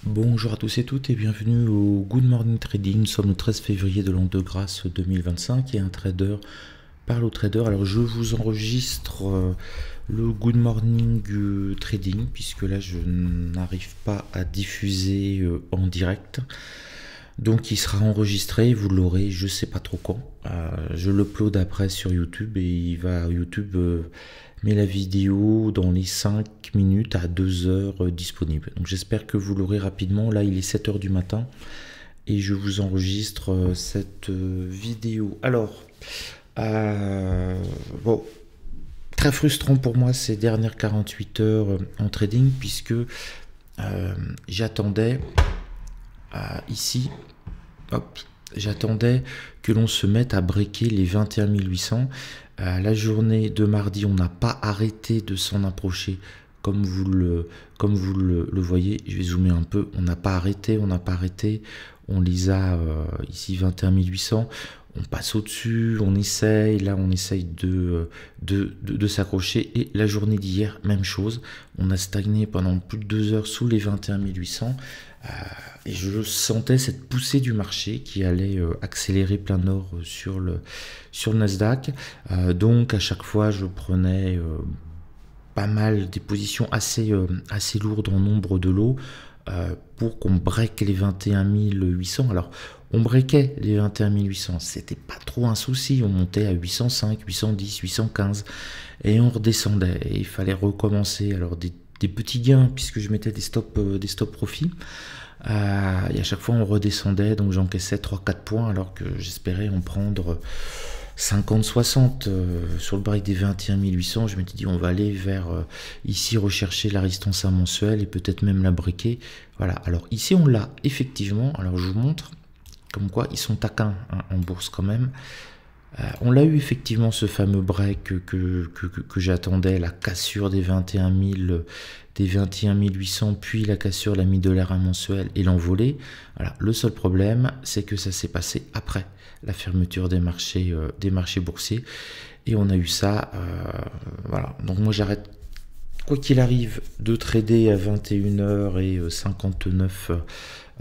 Bonjour à tous et toutes et bienvenue au Good Morning Trading. Nous sommes le 13 février de l'an de grâce 2025 et un trader parle au trader. Alors je vous enregistre le Good Morning Trading puisque là je n'arrive pas à diffuser en direct. Donc il sera enregistré, vous l'aurez je sais pas trop quand. Je l'upload après sur YouTube et il va YouTube met la vidéo dans les 5 minutes à 2 heures disponible. Donc j'espère que vous l'aurez rapidement. Là il est 7 heures du matin et je vous enregistre cette vidéo. Alors, bon, très frustrant pour moi ces dernières 48 heures en trading puisque j'attendais ici, hop, j'attendais que l'on se mette à breaker les 21 800. La journée de mardi, on n'a pas arrêté de s'en approcher comme vous le voyez. Je vais zoomer un peu. On n'a pas arrêté, on les a ici 21 800. On passe au-dessus, on essaye, là on essaye de s'accrocher. Et la journée d'hier, même chose. On a stagné pendant plus de 2 heures sous les 21 800. Et je sentais cette poussée du marché qui allait accélérer plein nord sur le Nasdaq. Donc à chaque fois, je prenais pas mal des positions assez lourdes en nombre de lots pour qu'on break les 21 800. Alors, on breakait les 21 800, c'était pas trop un souci, on montait à 805, 810, 815 et on redescendait et il fallait recommencer. Alors des petits gains puisque je mettais des stop profit et à chaque fois on redescendait, donc j'encaissais 3-4 points alors que j'espérais en prendre 50-60 sur le break des 21 800. Je m'étais dit on va aller vers ici rechercher la résistance à mensuelle et peut-être même la breaker. Voilà, alors ici on l'a effectivement. Alors je vous montre comme quoi ils sont taquins en bourse quand même. On l'a eu effectivement ce fameux break que j'attendais, la cassure des 21 800, puis la cassure, la middle-air mensuelle et l'envolée. Voilà. Le seul problème, c'est que ça s'est passé après la fermeture des marchés boursiers. Et on a eu ça, voilà. Donc moi j'arrête, quoi qu'il arrive, de trader à 21 h et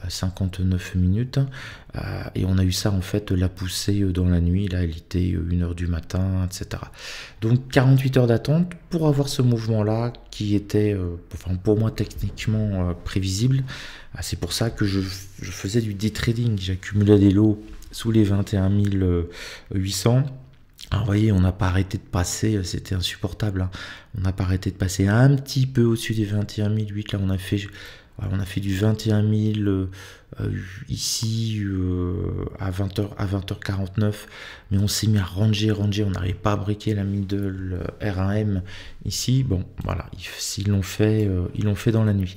59 minutes. Et on a eu ça en fait, la poussée dans la nuit, là elle était 1 h du matin, etc. Donc 48 heures d'attente pour avoir ce mouvement là qui était enfin, pour moi techniquement prévisible. C'est pour ça que je faisais du day trading, j'accumulais des lots sous les 21 800. Alors vous voyez, on n'a pas arrêté de passer, c'était insupportable, hein. On n'a pas arrêté de passer un petit peu au-dessus des 21 800. Là on a fait du 21 000 ici à 20h49, mais on s'est mis à ranger, on n'arrivait pas à briquer la middle R1M ici. Bon, voilà, s'ils l'ont fait, ils l'ont fait dans la nuit.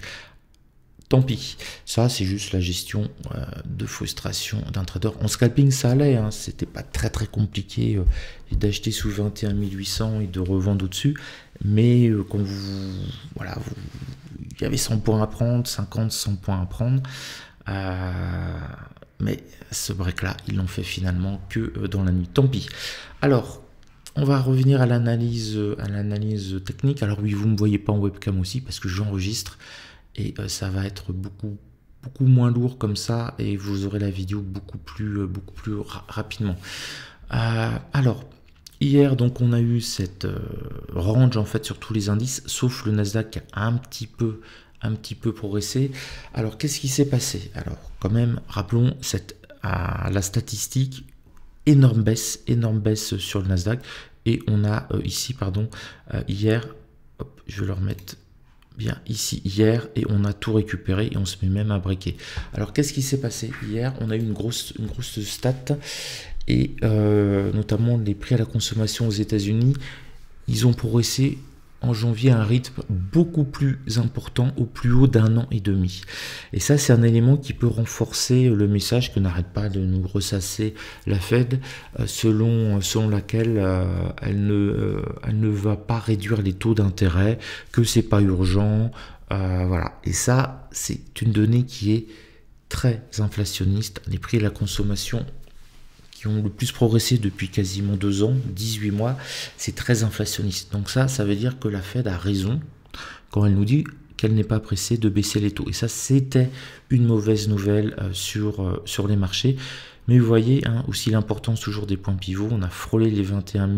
Tant pis, ça c'est juste la gestion de frustration d'un trader. En scalping ça allait, hein, c'était pas très compliqué d'acheter sous 21 800 et de revendre au-dessus, mais quand voilà, il y avait 100 points à prendre, 50, 100 points à prendre, mais ce break là ils l'ont fait finalement que dans la nuit, tant pis. Alors on va revenir à l'analyse technique. Alors oui, vous me voyez pas en webcam aussi parce que j'enregistre. Et ça va être beaucoup moins lourd comme ça et vous aurez la vidéo beaucoup plus rapidement. Alors hier donc on a eu cette range en fait sur tous les indices sauf le Nasdaq qui a un petit peu progressé. Alors qu'est-ce qui s'est passé? Alors quand même rappelons la statistique, énorme baisse sur le Nasdaq et on a ici hier, hop, je vais le remettre bien ici hier et on a tout récupéré et on se met même à breaker. Alors qu'est-ce qui s'est passé hier? On a eu une grosse stat et notamment les prix à la consommation aux États-Unis, ils ont progressé en janvier à un rythme beaucoup plus important, au plus haut d'1 an et demi. Et ça, c'est un élément qui peut renforcer le message que n'arrête pas de nous ressasser la Fed, selon laquelle elle ne va pas réduire les taux d'intérêt, que c'est pas urgent, voilà. Et ça, c'est une donnée qui est très inflationniste. Les prix de la consommation qui ont le plus progressé depuis quasiment 2 ans, 18 mois, c'est très inflationniste. Donc ça veut dire que la Fed a raison quand elle nous dit qu'elle n'est pas pressée de baisser les taux. Et ça, c'était une mauvaise nouvelle sur les marchés. Mais vous voyez hein, aussi l'importance toujours des points pivots. On a frôlé les 21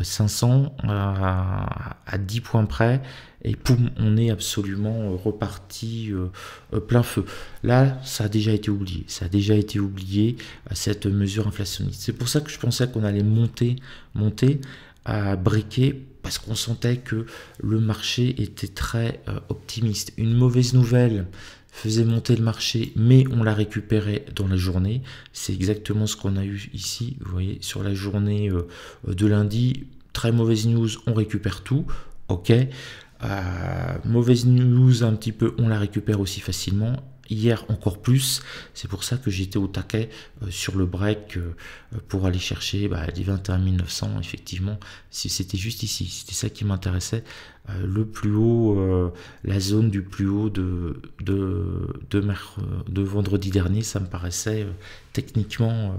500 à 10 points près. Et poum, on est absolument reparti plein feu. Là, ça a déjà été oublié. Ça a déjà été oublié, cette mesure inflationniste. C'est pour ça que je pensais qu'on allait monter, à briquer, parce qu'on sentait que le marché était très optimiste. Une mauvaise nouvelle faisait monter le marché, mais on l'a récupéré dans la journée. C'est exactement ce qu'on a eu ici, vous voyez, sur la journée de lundi. Très mauvaise news, on récupère tout, ok. Mauvaise news un petit peu, on la récupère aussi facilement. Hier encore plus, c'est pour ça que j'étais au taquet sur le break pour aller chercher les 21 900, effectivement, c'était juste ici, c'était ça qui m'intéressait, le plus haut, la zone du plus haut de vendredi dernier, ça me paraissait techniquement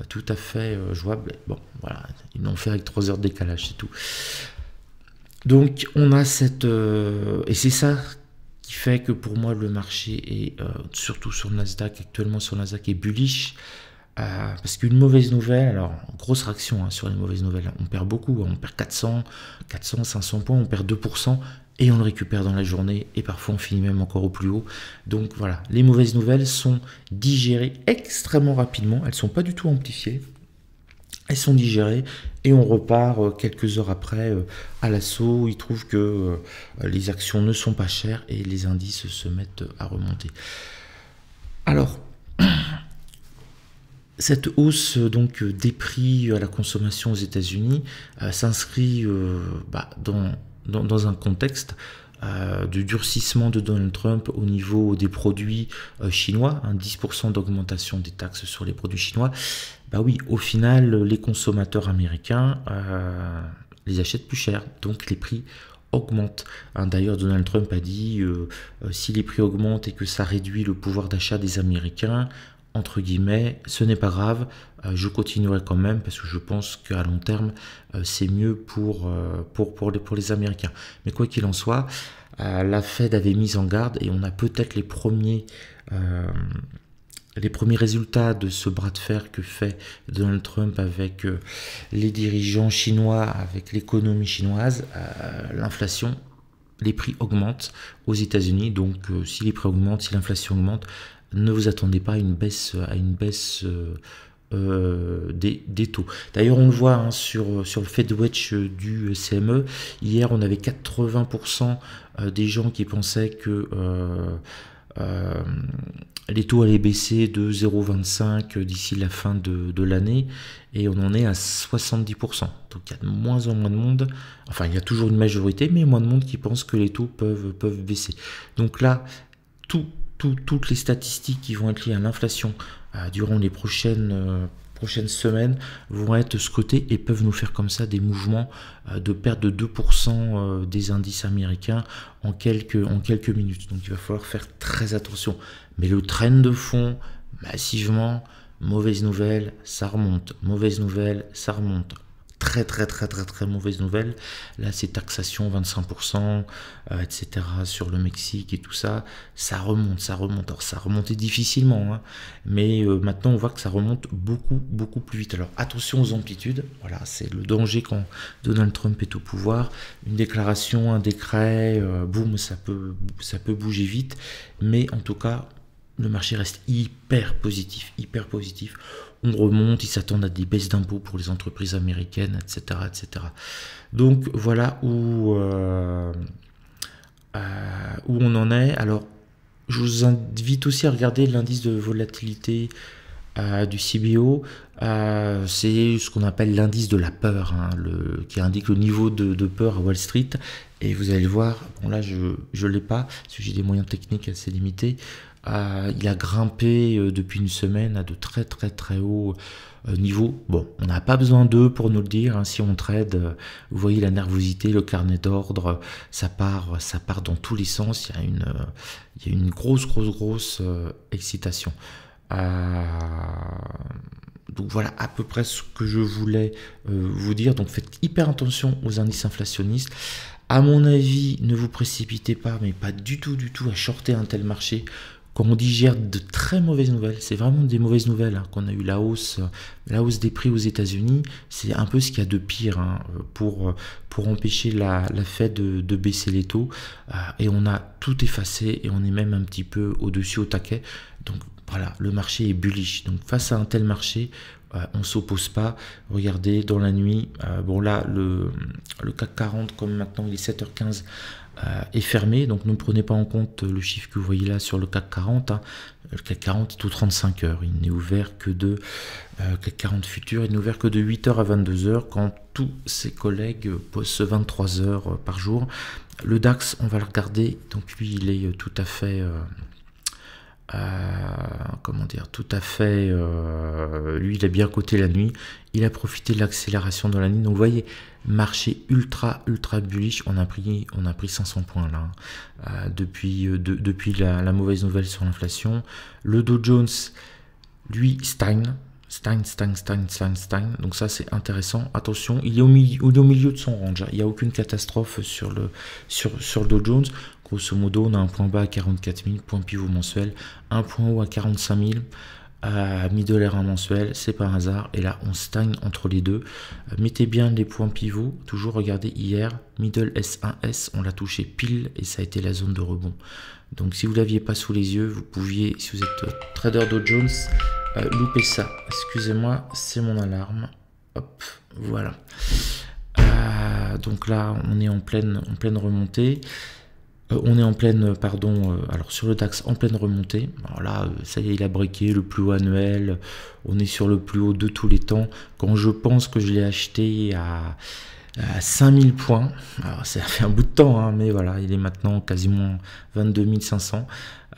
tout à fait jouable. Bon, voilà, ils l'ont fait avec 3 heures de décalage, c'est tout. Donc on a cette... et c'est ça qui fait que pour moi le marché est, surtout sur le Nasdaq, actuellement sur le Nasdaq, est bullish. Parce qu'une mauvaise nouvelle, alors grosse réaction hein, sur les mauvaises nouvelles, on perd beaucoup, on perd 400, 500 points, on perd 2%, et on le récupère dans la journée, et parfois on finit même encore au plus haut. Donc voilà, les mauvaises nouvelles sont digérées extrêmement rapidement, elles ne sont pas du tout amplifiées. Elles sont digérées et on repart quelques heures après à l'assaut. Ils trouvent que les actions ne sont pas chères et les indices se mettent à remonter. Alors, cette hausse donc des prix à la consommation aux États-Unis s'inscrit dans un contexte du durcissement de Donald Trump au niveau des produits chinois, 10% d'augmentation des taxes sur les produits chinois. Bah oui, au final, les consommateurs américains les achètent plus cher, donc les prix augmentent. D'ailleurs, Donald Trump a dit si les prix augmentent et que ça réduit le pouvoir d'achat des Américains, entre guillemets, ce n'est pas grave, je continuerai quand même parce que je pense qu'à long terme, c'est mieux pour les Américains. Mais quoi qu'il en soit, la Fed avait mis en garde et on a peut-être les premiers résultats de ce bras de fer que fait Donald Trump avec les dirigeants chinois, avec l'économie chinoise. L'inflation, les prix augmentent aux États-Unis, donc si les prix augmentent, si l'inflation augmente, ne vous attendez pas à une baisse des taux. D'ailleurs, on le voit hein, sur le Fed Watch du CME. Hier, on avait 80% des gens qui pensaient que les taux allaient baisser de 0,25 d'ici la fin de l'année, et on en est à 70%. Donc il y a de moins en moins de monde, enfin il y a toujours une majorité, mais moins de monde qui pense que les taux peuvent baisser. Donc là, toutes les statistiques qui vont être liées à l'inflation durant les prochaines semaines vont être scotées et peuvent nous faire comme ça des mouvements de perte de 2% des indices américains en quelques minutes. Donc il va falloir faire très attention. Mais le trend de fond, massivement, mauvaise nouvelle, ça remonte. Mauvaise nouvelle, ça remonte. Très mauvaise nouvelle. Là, c'est taxation 25%, etc. sur le Mexique et tout ça. Ça remonte. Alors, ça remontait difficilement, hein, mais maintenant, on voit que ça remonte beaucoup plus vite. Alors, attention aux amplitudes. Voilà, c'est le danger quand Donald Trump est au pouvoir. Une déclaration, un décret, boum, ça peut bouger vite. Mais en tout cas, le marché reste hyper positif. On remonte, ils s'attendent à des baisses d'impôts pour les entreprises américaines, etc. Donc voilà où on en est. Alors, je vous invite aussi à regarder l'indice de volatilité du CBO. C'est ce qu'on appelle l'indice de la peur, hein, qui indique le niveau de peur à Wall Street. Et vous allez le voir, bon là je ne l'ai pas, parce que j'ai des moyens techniques assez limités. Il a grimpé depuis une semaine à de très hauts niveaux. Bon, on n'a pas besoin d'eux pour nous le dire, hein. Si on trade, vous voyez la nervosité, le carnet d'ordre, ça part dans tous les sens. Il y a une grosse excitation. Donc voilà à peu près ce que je voulais vous dire. Donc faites hyper attention aux indices inflationnistes. À mon avis, ne vous précipitez pas, mais pas du tout à shorter un tel marché. Quand on digère de très mauvaises nouvelles, c'est vraiment des mauvaises nouvelles, hein, qu'on a eu la hausse des prix aux États-Unis, c'est un peu ce qu'il y a de pire, hein, pour empêcher la Fed de baisser les taux. Et on a tout effacé et on est même un petit peu au-dessus au taquet. Donc voilà, le marché est bullish. Donc face à un tel marché, on ne s'oppose pas. Regardez, dans la nuit, bon là, le CAC 40, comme maintenant il est 7h15, est fermé, donc ne prenez pas en compte le chiffre que vous voyez là sur le CAC 40, hein. Le CAC 40 est aux 35 heures, il n'est ouvert que de CAC 40 futur, il n'est ouvert que de 8h à 22h, quand tous ses collègues bossent 23 heures par jour. Le DAX, on va le regarder, donc lui il est tout à fait comment dire, tout à fait, lui il a bien coté la nuit, il a profité de l'accélération dans la nuit, donc vous voyez, marché ultra bullish, on a pris 500 points là, depuis la mauvaise nouvelle sur l'inflation. Le Dow Jones, lui, stagne, donc ça c'est intéressant. Attention, il est au milieu de son range, hein. Il n'y a aucune catastrophe sur le Dow Jones. Grosso modo, on a un point bas à 44 000, point pivot mensuel, un point haut à 45 000, middle R1 mensuel, c'est par hasard, et là on stagne entre les deux. Mettez bien les points pivots, toujours regardez hier, middle S1S, on l'a touché pile et ça a été la zone de rebond. Donc si vous ne l'aviez pas sous les yeux, vous pouviez, si vous êtes trader Dow Jones, louper ça. Excusez-moi, c'est mon alarme. Hop, voilà. Donc là, on est en pleine remontée. On est en pleine, alors sur le DAX, en pleine remontée. Alors là, ça y est, il a breaké le plus haut annuel. On est sur le plus haut de tous les temps. Quand je pense que je l'ai acheté à 5000 points, alors ça fait un bout de temps, hein, mais voilà, il est maintenant quasiment 22 500.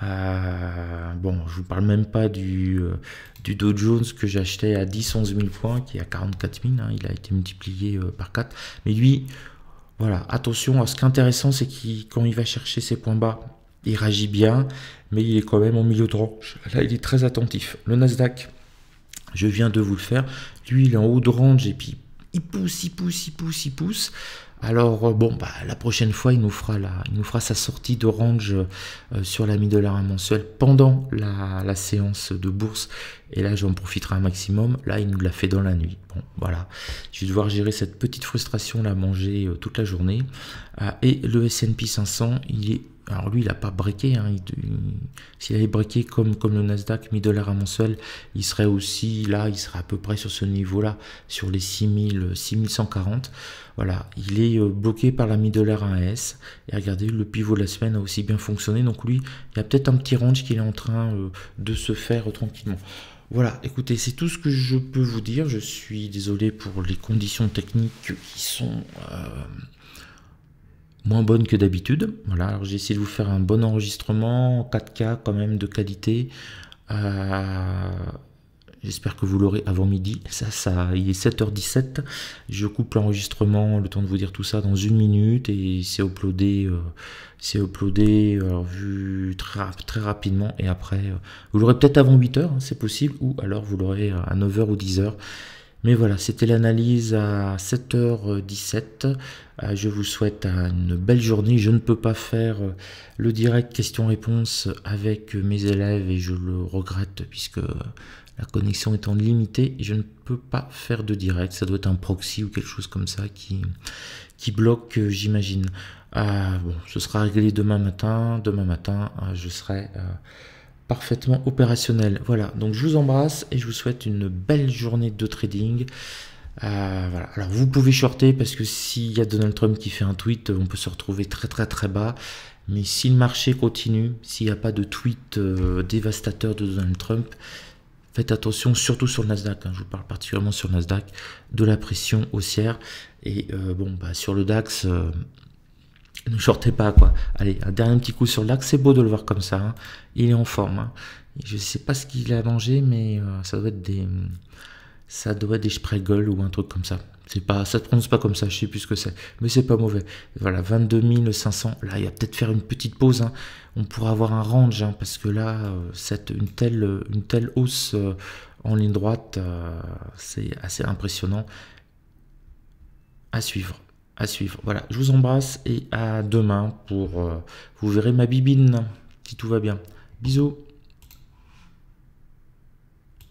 Bon, je vous parle même pas du Dow Jones que j'ai acheté à 10-11 000 points, qui est à 44 000, hein, il a été multiplié par 4. Mais lui, voilà, attention, ce qui est intéressant, c'est qu'il, quand il va chercher ses points bas, il réagit bien, mais il est quand même en milieu de range. Là, il est très attentif. Le Nasdaq, je viens de vous le faire, lui, il est en haut de range, et puis il pousse. Alors, bon, la prochaine fois, il nous fera sa sortie de range sur la middle R1 mensuelle pendant la séance de bourse. Et là, j'en profiterai un maximum. Là, il nous l'a fait dans la nuit. Bon, voilà. Je vais devoir gérer cette petite frustration, la manger toute la journée. Et le S&P 500, alors lui, il n'a pas breaké, hein. S'il avait breaké comme le Nasdaq, middle R1 mensuel, il serait aussi là, il serait à peu près sur ce niveau-là, sur les 6140. Voilà, il est bloqué par la middle R1S. Et regardez, le pivot de la semaine a aussi bien fonctionné. Donc lui, il y a peut-être un petit range qu'il est en train de se faire tranquillement. Voilà, écoutez, c'est tout ce que je peux vous dire. Je suis désolé pour les conditions techniques qui sont moins bonnes que d'habitude. Voilà, alors j'ai essayé de vous faire un bon enregistrement en 4K quand même de qualité. J'espère que vous l'aurez avant midi. Il est 7h17. Je coupe l'enregistrement, le temps de vous dire tout ça, dans 1 minute. Et c'est uploadé, alors, vu très rapidement. Et après, vous l'aurez peut-être avant 8h, hein, c'est possible. Ou alors vous l'aurez à 9h ou 10h. Mais voilà, c'était l'analyse à 7h17. Je vous souhaite une belle journée. Je ne peux pas faire le direct questions-réponses avec mes élèves et je le regrette puisque la connexion étant limitée, je ne peux pas faire de direct. Ça doit être un proxy ou quelque chose comme ça qui bloque, j'imagine. Bon, ce sera réglé demain matin. Demain matin, je serai parfaitement opérationnel. Voilà, donc je vous embrasse et je vous souhaite une belle journée de trading. Voilà. Alors vous pouvez shorter parce que s'il y a Donald Trump qui fait un tweet, on peut se retrouver très bas. Mais si le marché continue, s'il n'y a pas de tweet dévastateur de Donald Trump, faites attention, surtout sur le Nasdaq, hein, je vous parle particulièrement sur le Nasdaq, de la pression haussière. Et sur le DAX, ne shortez pas, quoi. Allez, un dernier petit coup sur le DAX, c'est beau de le voir comme ça, hein. Il est en forme, hein. Je ne sais pas ce qu'il a mangé, mais ça doit être des Spregel ou un truc comme ça. Ça se prononce pas comme ça, je sais plus ce que c'est, mais c'est pas mauvais. Voilà, 22 500. Là, il va peut-être faire une petite pause, hein. On pourra avoir un range, hein, parce que là, une telle hausse en ligne droite, c'est assez impressionnant. À suivre. à suivre. Voilà, je vous embrasse et à demain pour... vous verrez ma bibine, si tout va bien. Bisous.